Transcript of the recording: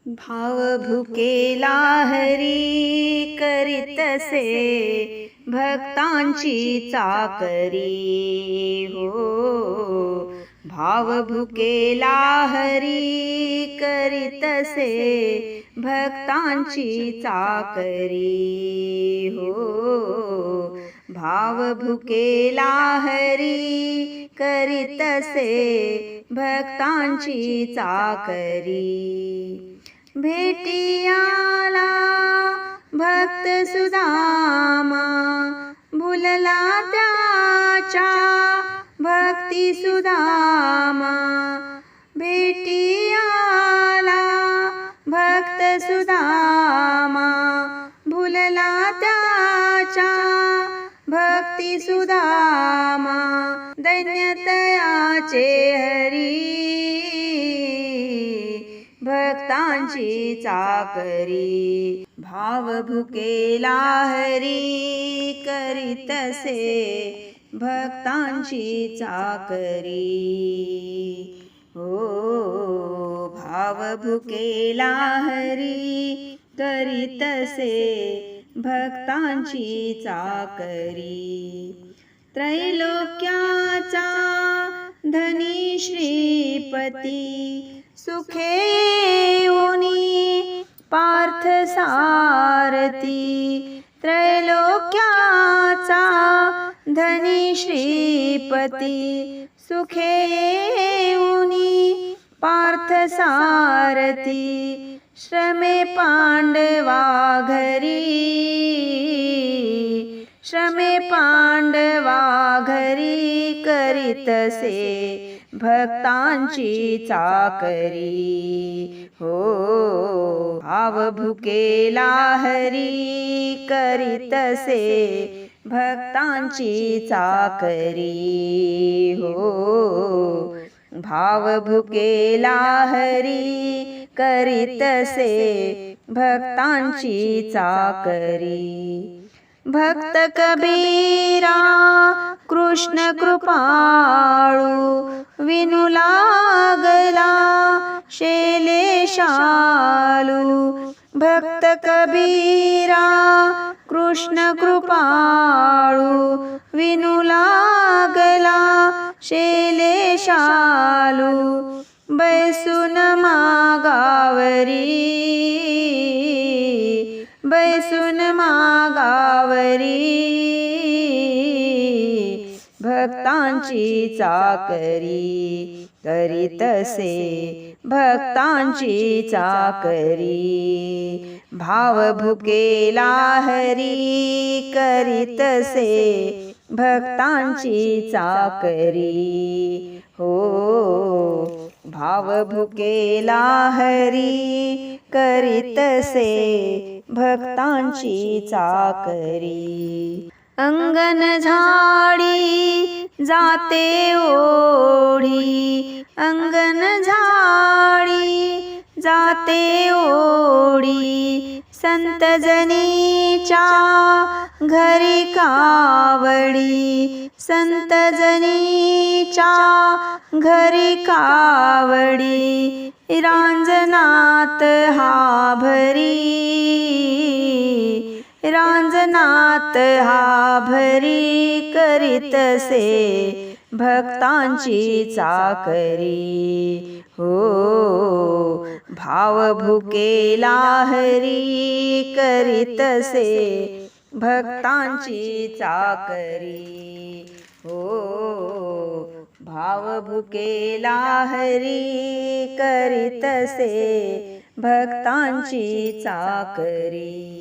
भाव भुकेला हरी करीतसे भक्तांची चाकरी हो. भाव भुकेला हरी करीतसे भक्तांची चाकरी हो. भाव भुकेला हरी करीतसे भक्तांची चाकरी. भेटियाला भक्त सुदामा भुलला त्याच्या भक्ती सुदामा. भेटियाला भक्त सुदामा भुलला त्याच्या भक्ती सुदामा. दैन्यतयाचे हरी भक्तांची चाकरी. भाव भुकेला हरी करीतसे भक्तांची चाकरी हो. भाव भुकेला हरी करीतसे भक्तांची चाकरी. त्रैलोक्याचा धनी श्रीपती सुखे येऊनी पार्थ सारथी. त्रैलोक्याचा धनी श्रीपती सुखे येऊनी पार्थ सारथी. श्रमे पांडवा घरी श्रमे पांडवा घरी करीतसे भक्तांची चाकरी हो. भाव भुकेला हरी करीतसे भक्तांची चाकरी हो. भाव भुकेला हरी करीतसे भक्तांची चाकरी. भक्त कबीरा कृष्ण कृपाळू विनू लागला शेलेशालू. भक्त कबीरा कृष्ण कृपाळू विनू लागला शेलेशालू. बैसून मागावरी बैसून मागावरी भक्तांची चाकरी करीतसे भक्तांची चाकरी. भाव भुकेला हरी करीतसे भक्तांची चाकरी हो. भाव भुकेला हरी करीतसे भक्तांची चाकरी. अंगण झाडी जाते ओढी अंगण झाडी जाते ओढी. संत जनीच्या घरी कावडी संत जनीच्या घरी कावडी. रांजनात हा भरी रांजनात हा भरी करीतसे भक्तांची चाकरी हो. भाव भुकेला हरी करीतसे भक्तांची चाकरी हो. भाव भुकेला हरी करीतसे भक्तांची चाकरी.